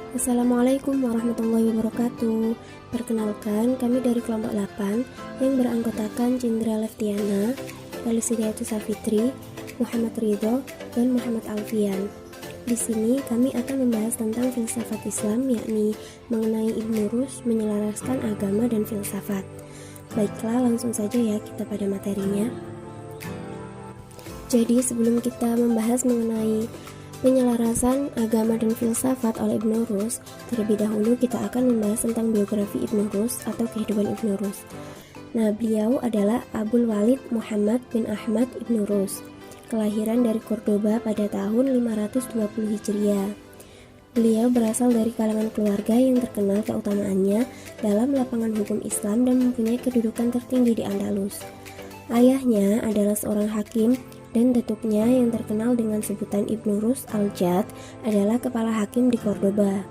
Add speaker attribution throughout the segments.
Speaker 1: Assalamualaikum warahmatullahi wabarakatuh. Perkenalkan, kami dari kelompok 8 yang beranggotakan Cindra Leftiana, Felicitas Safitri, Muhammad Ridho, dan Muhammad Alfian. Di sini kami akan membahas tentang filsafat Islam, yakni mengenai Ibnu Rushd menyelaraskan agama dan filsafat. Baiklah, langsung saja ya kita pada materinya. Jadi sebelum kita membahas mengenai penyelarasan agama dan filsafat oleh Ibnu Rushd, terlebih dahulu kita akan membahas tentang biografi Ibnu Rushd atau kehidupan Ibnu Rushd. Nah, beliau adalah Abul Walid Muhammad bin Ahmad Ibnu Rushd, kelahiran dari Cordoba pada tahun 520 Hijriah. Beliau berasal dari kalangan keluarga yang terkenal keutamaannya dalam lapangan hukum Islam dan mempunyai kedudukan tertinggi di Andalus. Ayahnya adalah seorang hakim dan datuknya yang terkenal dengan sebutan Ibnu Rushd al-Jadd adalah kepala hakim di Cordoba.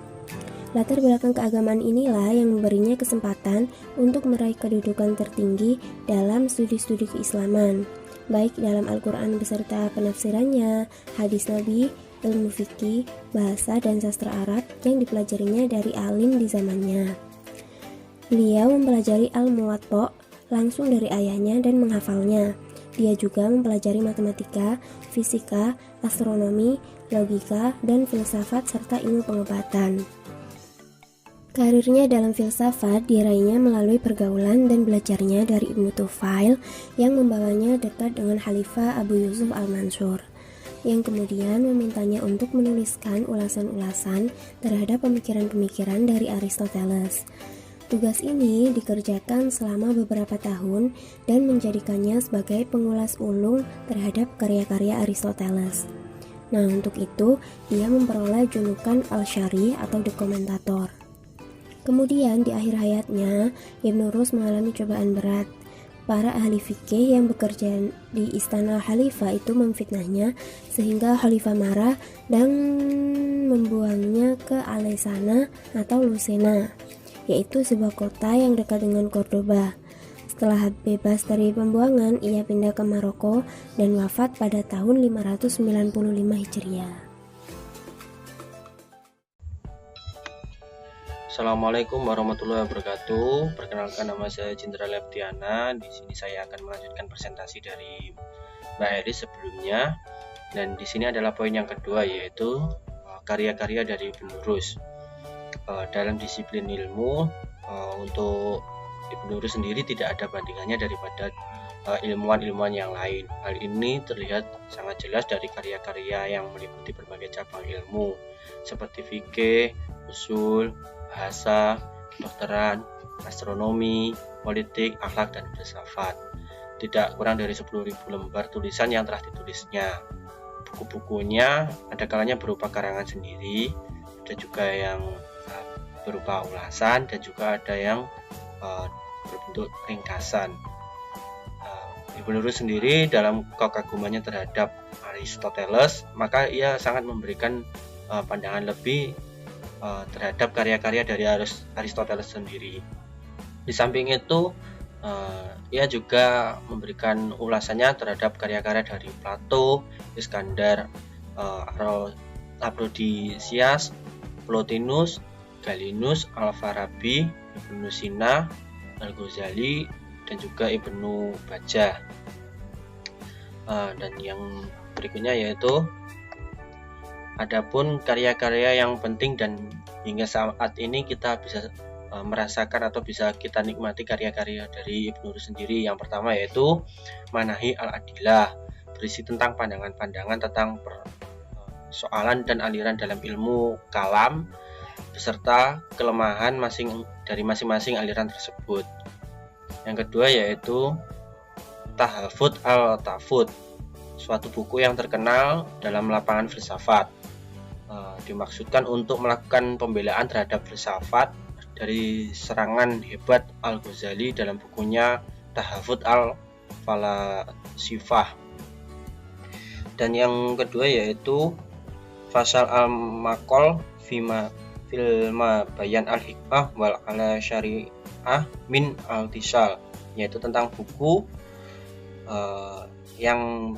Speaker 1: Latar belakang keagamaan inilah yang memberinya kesempatan untuk meraih kedudukan tertinggi dalam studi-studi keislaman, baik dalam Al-Quran beserta penafsirannya, hadis Nabi, ilmu fikih, bahasa dan sastra Arab yang dipelajarinya dari alim di zamannya. Beliau mempelajari Al-Muwatta langsung dari ayahnya dan menghafalnya. Dia juga mempelajari matematika, fisika, astronomi, logika, dan filsafat serta ilmu pengobatan. Karirnya dalam filsafat diraihnya melalui pergaulan dan belajarnya dari Ibnu Tufail yang membawanya dekat dengan Khalifah Abu Yusuf al-Mansur, yang kemudian memintanya untuk menuliskan ulasan-ulasan terhadap pemikiran-pemikiran dari Aristoteles. Tugas ini dikerjakan selama beberapa tahun dan menjadikannya sebagai pengulas ulung terhadap karya-karya Aristoteles. Nah, untuk itu, dia memperoleh julukan Al-Syarih atau The Commentator. Kemudian, di akhir hayatnya, Ibnu Rushd mengalami cobaan berat. Para ahli fikih yang bekerja di istana Khalifah itu memfitnahnya sehingga Khalifah marah dan membuangnya ke Alesana atau Lucena, yaitu sebuah kota yang dekat dengan Cordoba. Setelah bebas dari pembuangan, ia pindah ke Maroko dan wafat pada tahun 595 Hijriah.
Speaker 2: Assalamualaikum warahmatullahi wabarakatuh. Perkenalkan, nama saya Cindra Leftiana. Di sini saya akan melanjutkan presentasi dari Mbak Elis sebelumnya. Dan di sini adalah poin yang kedua, yaitu karya-karya dari Ibnu Rushd. Dalam disiplin ilmu, untuk Ibnu Rushd sendiri tidak ada bandingannya daripada ilmuwan-ilmuwan yang lain. Hal ini terlihat sangat jelas dari karya-karya yang meliputi berbagai cabang ilmu seperti fikih, usul, bahasa, kedokteran, astronomi, politik, akhlak, dan filsafat. Tidak kurang dari 10.000 lembar tulisan yang telah ditulisnya. Buku-bukunya ada kalanya berupa karangan sendiri, ada juga yang berupa ulasan, dan juga ada yang berbentuk ringkasan. Ibnu Rushd sendiri dalam kekagumannya terhadap Aristoteles, maka ia sangat memberikan pandangan lebih terhadap karya-karya dari Aristoteles sendiri. Di samping itu, ia juga memberikan ulasannya terhadap karya-karya dari Plato, Iskandar, Aphrodisias, Plotinus, Galenus, Al-Farabi, Ibnu Sina, Al-Ghazali, dan juga Ibnu Bajjah. Dan yang berikutnya yaitu adapun karya-karya yang penting dan hingga saat ini kita bisa merasakan atau bisa kita nikmati karya-karya dari Ibnu Rushd sendiri. Yang pertama yaitu Manahi al-Adillah, berisi tentang pandangan-pandangan tentang persoalan dan aliran dalam ilmu kalam beserta kelemahan dari masing-masing aliran tersebut. Yang kedua yaitu Tahafut al-Tafut, suatu buku yang terkenal dalam lapangan filsafat. Dimaksudkan untuk melakukan pembelaan terhadap filsafat dari serangan hebat Al-Ghazali dalam bukunya Tahafut al-Falasifah. Dan yang kedua yaitu Fasal al-Maqal Filma Bayan al-Hikmah wal ala Syariah min al-Tisal, yaitu tentang buku yang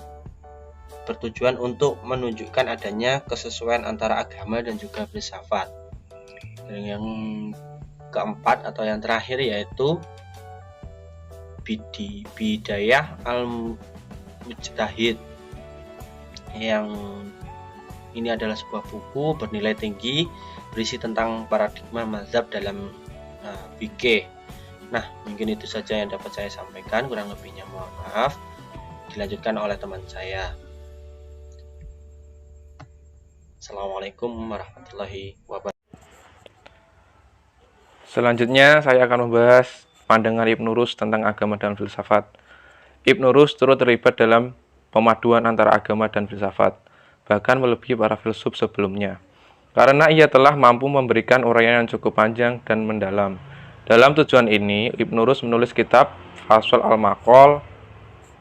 Speaker 2: bertujuan untuk menunjukkan adanya kesesuaian antara agama dan juga filsafat. Dan yang keempat atau yang terakhir yaitu Bidayah Al-Mujtahid, yang ini adalah sebuah buku bernilai tinggi berisi tentang paradigma mazhab dalam fikih. Nah, mungkin itu saja yang dapat saya sampaikan, kurang lebihnya mohon maaf. Dilanjutkan oleh teman saya. Assalamualaikum warahmatullahi wabarakatuh.
Speaker 3: Selanjutnya saya akan membahas pandangan Ibnu Rus tentang agama dan filsafat. Ibnu Rus turut terlibat dalam pemaduan antara agama dan filsafat, bahkan melebihi para filsuf sebelumnya. Karena ia telah mampu memberikan uraian yang cukup panjang dan mendalam. Dalam tujuan ini, Ibnu Rus menulis kitab Fasl al-Maqal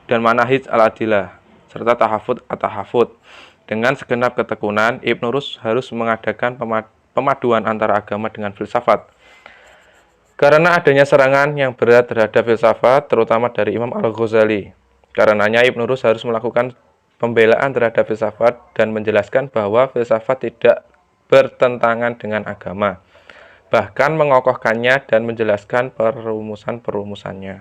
Speaker 3: dan Manahij al-Adilah, serta Tahafud at-Tahafud. Dengan segenap ketekunan, Ibnu Rus harus mengadakan pemaduan antara agama dengan filsafat. Karena adanya serangan yang berat terhadap filsafat, terutama dari Imam Al-Ghazali. Karenanya Ibnu Rus harus melakukan pembelaan terhadap filsafat dan menjelaskan bahwa filsafat tidak bertentangan dengan agama, bahkan mengokohkannya dan menjelaskan perumusan-perumusannya.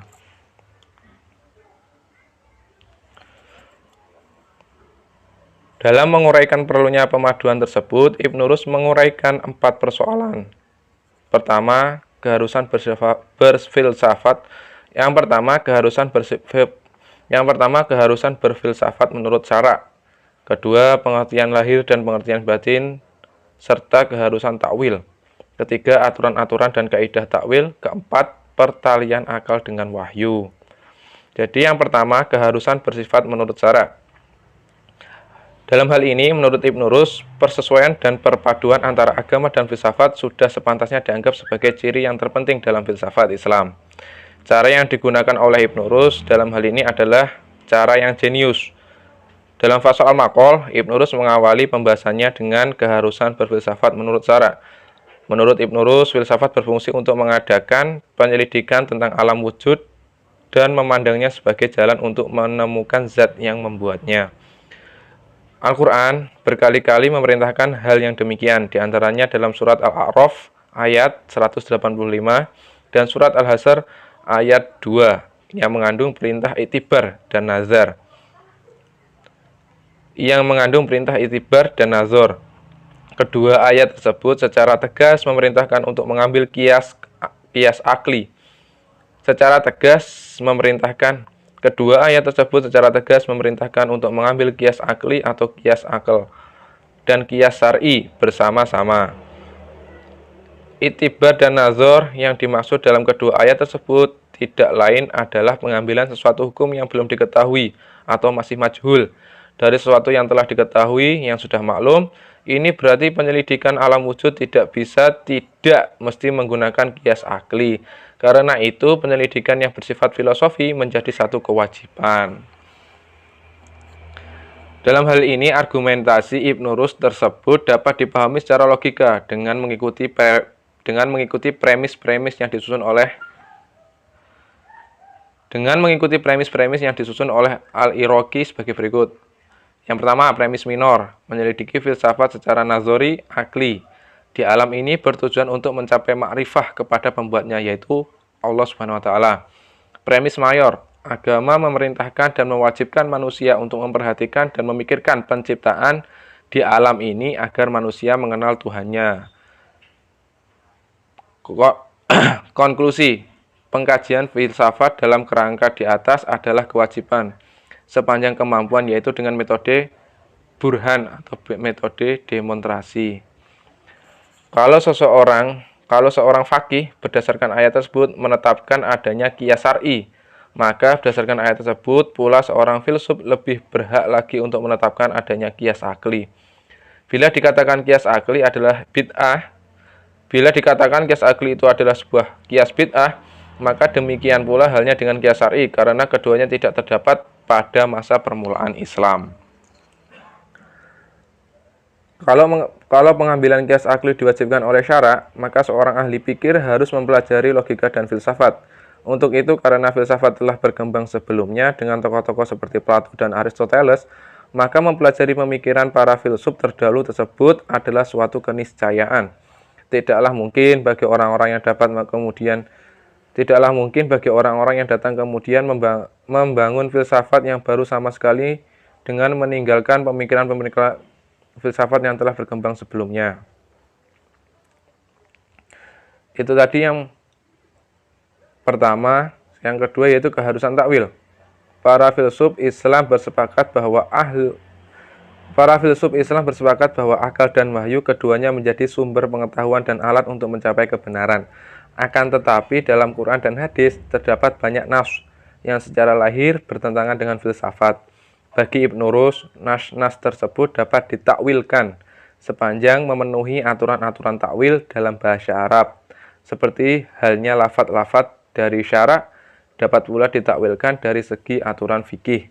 Speaker 3: Dalam menguraikan perlunya pemaduan tersebut, Ibnu Rus menguraikan 4 persoalan. Pertama, keharusan berfilsafat. Yang pertama, keharusan berfilsafat menurut syara'. Kedua, pengertian lahir dan pengertian batin, serta keharusan takwil. Ketiga, aturan-aturan dan kaidah takwil. Keempat, pertalian akal dengan wahyu. Jadi yang pertama, keharusan bersifat menurut syara'. Dalam hal ini, menurut Ibnu Rus, persesuaian dan perpaduan antara agama dan filsafat sudah sepantasnya dianggap sebagai ciri yang terpenting dalam filsafat Islam. Cara yang digunakan oleh Ibnu Rus dalam hal ini adalah cara yang jenius. Dalam Fasl al-Maqal, Ibnu Rus mengawali pembahasannya dengan keharusan berfilsafat menurut syara'. Menurut Ibnu Rus, filsafat berfungsi untuk mengadakan penyelidikan tentang alam wujud dan memandangnya sebagai jalan untuk menemukan zat yang membuatnya. Al-Quran berkali-kali memerintahkan hal yang demikian, diantaranya dalam surat Al-A'raf ayat 185 dan surat Al-Hasr ayat 2 yang mengandung perintah iktibar dan nazar. Kedua ayat tersebut secara tegas memerintahkan untuk mengambil kias akli. Kedua ayat tersebut secara tegas memerintahkan untuk mengambil kias akli atau kias akal dan kias syar'i bersama-sama. Iktibar dan nazar yang dimaksud dalam kedua ayat tersebut tidak lain adalah pengambilan sesuatu hukum yang belum diketahui atau masih majhul dari sesuatu yang telah diketahui yang sudah maklum. Ini berarti penyelidikan alam wujud tidak mesti menggunakan kias akli. Karena itu, penyelidikan yang bersifat filosofi menjadi satu kewajiban. Dalam hal ini, argumentasi Ibnu Rus tersebut dapat dipahami secara logika dengan mengikuti premis-premis yang disusun oleh Al-Iraqi sebagai berikut. Yang pertama, premis minor, menyelidiki filsafat secara nazari akli. Di alam ini bertujuan untuk mencapai makrifah kepada pembuatnya, yaitu Allah Subhanahu wa Ta'ala. Premis mayor, agama memerintahkan dan mewajibkan manusia untuk memperhatikan dan memikirkan penciptaan di alam ini agar manusia mengenal Tuhannya. Konklusi, pengkajian filsafat dalam kerangka di atas adalah kewajiban sepanjang kemampuan, yaitu dengan metode burhan atau metode demonstrasi. Kalau seorang faqih berdasarkan ayat tersebut menetapkan adanya qiyas syar'i, maka berdasarkan ayat tersebut pula seorang filsuf lebih berhak lagi untuk menetapkan adanya qiyas akli. Bila dikatakan qiyas akli itu adalah sebuah qiyas bid'ah, maka demikian pula halnya dengan qiyas syar'i, karena keduanya tidak terdapat pada masa permulaan Islam. Kalau pengambilan qiyas akli diwajibkan oleh syara', maka seorang ahli pikir harus mempelajari logika dan filsafat. Untuk itu, karena filsafat telah berkembang sebelumnya dengan tokoh-tokoh seperti Plato dan Aristoteles, maka mempelajari pemikiran para filsuf terdahulu tersebut adalah suatu keniscayaan. Tidaklah mungkin bagi orang-orang yang datang kemudian membangun filsafat yang baru sama sekali dengan meninggalkan pemikiran-pemikiran filsafat yang telah berkembang sebelumnya. Itu tadi yang pertama. Yang kedua yaitu keharusan takwil. Para filsuf Islam bersepakat bahwa akal dan wahyu keduanya menjadi sumber pengetahuan dan alat untuk mencapai kebenaran. Akan tetapi dalam Quran dan hadis terdapat banyak nas yang secara lahir bertentangan dengan filsafat. Bagi Ibnu Rus, nas tersebut dapat ditakwilkan sepanjang memenuhi aturan-aturan takwil dalam bahasa Arab. Seperti halnya lafadz-lafadz dari syara' dapat pula ditakwilkan dari segi aturan fikih.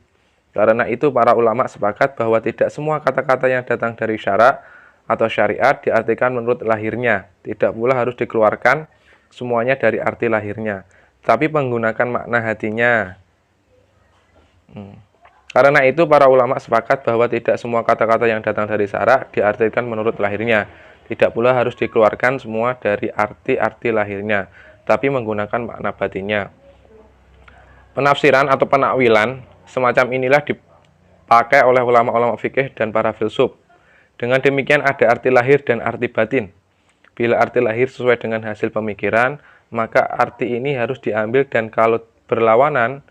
Speaker 3: Karena itu para ulama sepakat bahwa tidak semua kata-kata yang datang dari syara' atau syariat diartikan menurut lahirnya. Tidak pula harus dikeluarkan semuanya dari arti lahirnya, tapi menggunakan makna hatinya. Karena itu para ulama sepakat bahwa tidak semua kata-kata yang datang dari syara' diartikan menurut lahirnya. Tidak pula harus dikeluarkan semua dari arti-arti lahirnya, tapi menggunakan makna batinnya. Penafsiran atau penakwilan semacam inilah dipakai oleh ulama-ulama fikih dan para filsuf. Dengan demikian ada arti lahir dan arti batin. Bila arti lahir sesuai dengan hasil pemikiran, maka arti ini harus diambil, dan kalau berlawanan,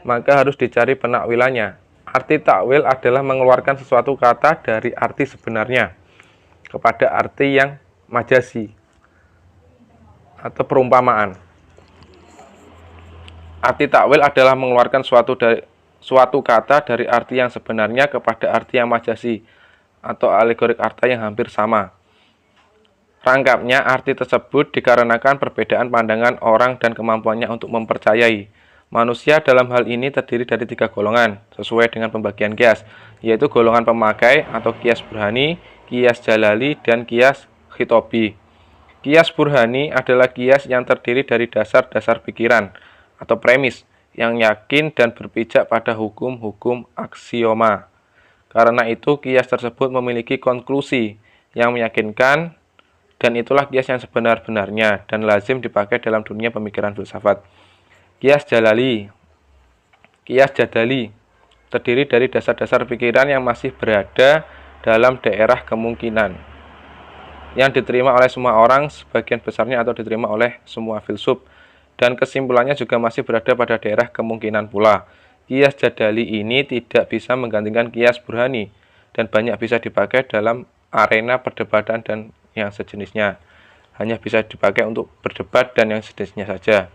Speaker 3: maka harus dicari penakwilannya. Arti takwil adalah mengeluarkan sesuatu kata dari arti sebenarnya kepada arti yang majazi atau perumpamaan. Arti takwil adalah mengeluarkan suatu kata dari arti yang sebenarnya kepada arti yang majazi atau alegorik arti yang hampir sama. Rangkapnya, arti tersebut dikarenakan perbedaan pandangan orang dan kemampuannya untuk mempercayai. Manusia dalam hal ini terdiri dari 3 golongan, sesuai dengan pembagian kias, yaitu golongan pemakai atau kias burhani, kias jalali, dan kias khitobi. Kias burhani adalah kias yang terdiri dari dasar-dasar pikiran atau premis yang yakin dan berpijak pada hukum-hukum aksioma. Karena itu, kias tersebut memiliki konklusi yang meyakinkan, dan itulah kias yang sebenar-benarnya dan lazim dipakai dalam dunia pemikiran filsafat. Kias jadali terdiri dari dasar-dasar pikiran yang masih berada dalam daerah kemungkinan, yang diterima oleh semua orang sebagian besarnya atau diterima oleh semua filsuf, dan kesimpulannya juga masih berada pada daerah kemungkinan pula. Kias jadali ini tidak bisa menggantikan kias burhani dan banyak bisa dipakai dalam arena perdebatan dan yang sejenisnya. Hanya bisa dipakai untuk berdebat dan yang sejenisnya saja.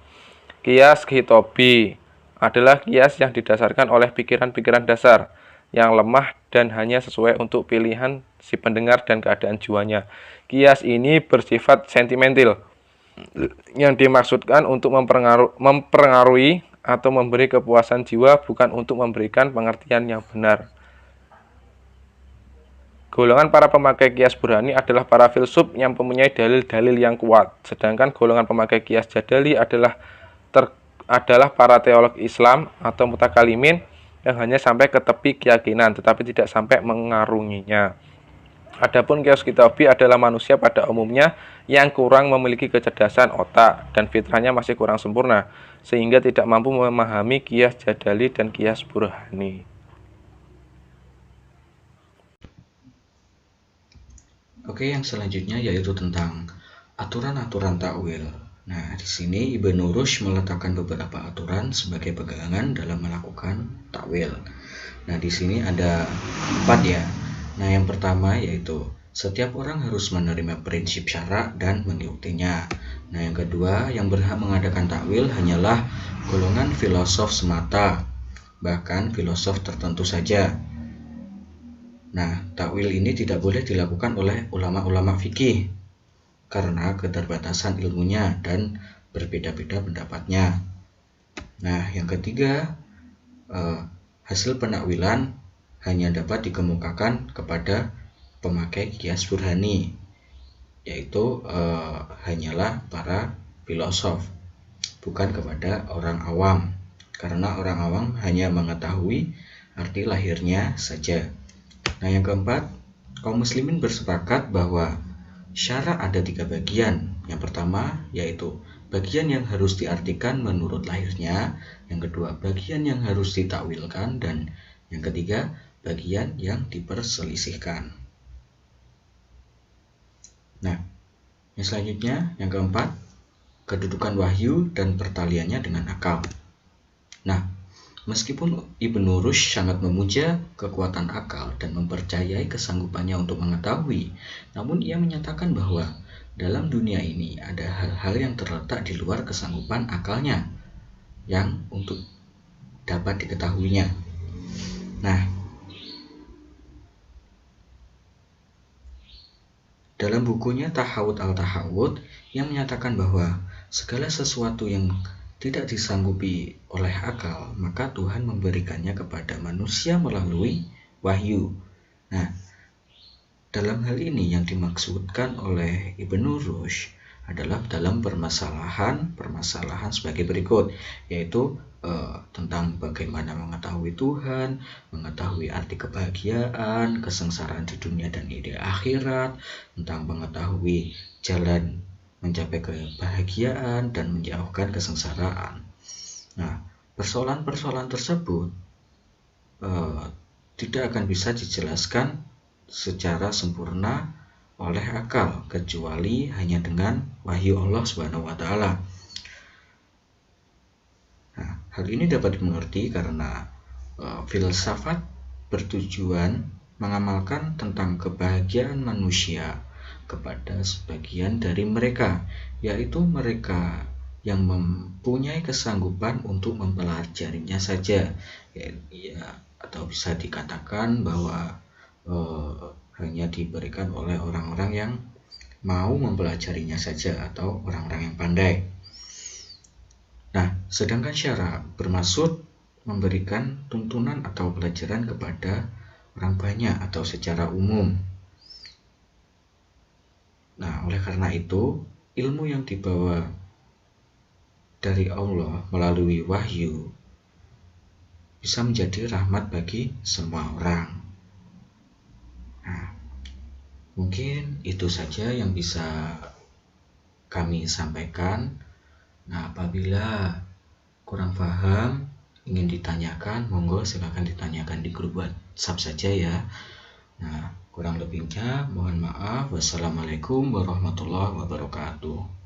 Speaker 3: Kias khitobi adalah kias yang didasarkan oleh pikiran-pikiran dasar yang lemah dan hanya sesuai untuk pilihan si pendengar dan keadaan jiwanya. Kias ini bersifat sentimental, yang dimaksudkan untuk mempengaruhi atau memberi kepuasan jiwa, bukan untuk memberikan pengertian yang benar. Golongan para pemakai kias burhani adalah para filsuf yang mempunyai dalil-dalil yang kuat, sedangkan golongan pemakai kias jadali adalah para teolog Islam atau mutakalimin yang hanya sampai ke tepi keyakinan tetapi tidak sampai mengarunginya. Adapun kias khitobi adalah manusia pada umumnya yang kurang memiliki kecerdasan otak dan fitrahnya masih kurang sempurna, sehingga tidak mampu memahami kias jadali dan kias burhani.
Speaker 4: Oke, yang selanjutnya yaitu tentang aturan-aturan takwil. Nah, di sini Ibnu Rushd meletakkan beberapa aturan sebagai pegangan dalam melakukan takwil. Nah, di sini ada 4 ya. Nah, yang pertama yaitu setiap orang harus menerima prinsip syara' dan mengikutinya. Nah, yang kedua, yang berhak mengadakan takwil hanyalah golongan filosof semata, bahkan filosof tertentu saja. Nah, takwil ini tidak boleh dilakukan oleh ulama-ulama fikih karena keterbatasan ilmunya dan berbeda-beda pendapatnya. Nah, yang ketiga, hasil penakwilan hanya dapat dikemukakan kepada pemakai kias burhani, yaitu hanyalah para filosof, bukan kepada orang awam, karena orang awam hanya mengetahui arti lahirnya saja. Nah, yang keempat, kaum muslimin bersepakat bahwa Syara ada 3 bagian. Yang pertama yaitu bagian yang harus diartikan menurut lahirnya, yang kedua bagian yang harus ditakwilkan, dan yang ketiga bagian yang diperselisihkan. Nah, yang selanjutnya, yang keempat, kedudukan wahyu dan pertaliannya dengan akal. Nah, meskipun Ibnu Rushd sangat memuja kekuatan akal dan mempercayai kesanggupannya untuk mengetahui, namun ia menyatakan bahwa dalam dunia ini ada hal-hal yang terletak di luar kesanggupan akalnya yang untuk dapat diketahuinya. Nah, dalam bukunya Tahawud al-Tahawud, ia menyatakan bahwa segala sesuatu yang tidak disanggupi oleh akal, maka Tuhan memberikannya kepada manusia melalui wahyu. Nah, dalam hal ini yang dimaksudkan oleh Ibnu Rushd adalah dalam permasalahan sebagai berikut, yaitu tentang bagaimana mengetahui Tuhan, mengetahui arti kebahagiaan, kesengsaraan di dunia dan di akhirat, tentang mengetahui jalan mencapai kebahagiaan dan menjauhkan kesengsaraan. Nah, persoalan-persoalan tersebut tidak akan bisa dijelaskan secara sempurna oleh akal kecuali hanya dengan wahyu Allah Subhanahu wa taala. Nah, hal ini dapat dimengerti karena filsafat bertujuan mengamalkan tentang kebahagiaan manusia kepada sebagian dari mereka, yaitu mereka yang mempunyai kesanggupan untuk mempelajarinya saja, atau bisa dikatakan bahwa hanya diberikan oleh orang-orang yang mau mempelajarinya saja atau orang-orang yang pandai. Nah, sedangkan syara bermaksud memberikan tuntunan atau pelajaran kepada orang banyak atau secara umum. Nah, oleh karena itu, ilmu yang dibawa dari Allah melalui wahyu bisa menjadi rahmat bagi semua orang. Nah, mungkin itu saja yang bisa kami sampaikan. Nah, apabila kurang paham, ingin ditanyakan, monggo silakan ditanyakan di grup WhatsApp saja ya. Nah, kurang lebihnya mohon maaf. Wassalamualaikum warahmatullahi wabarakatuh.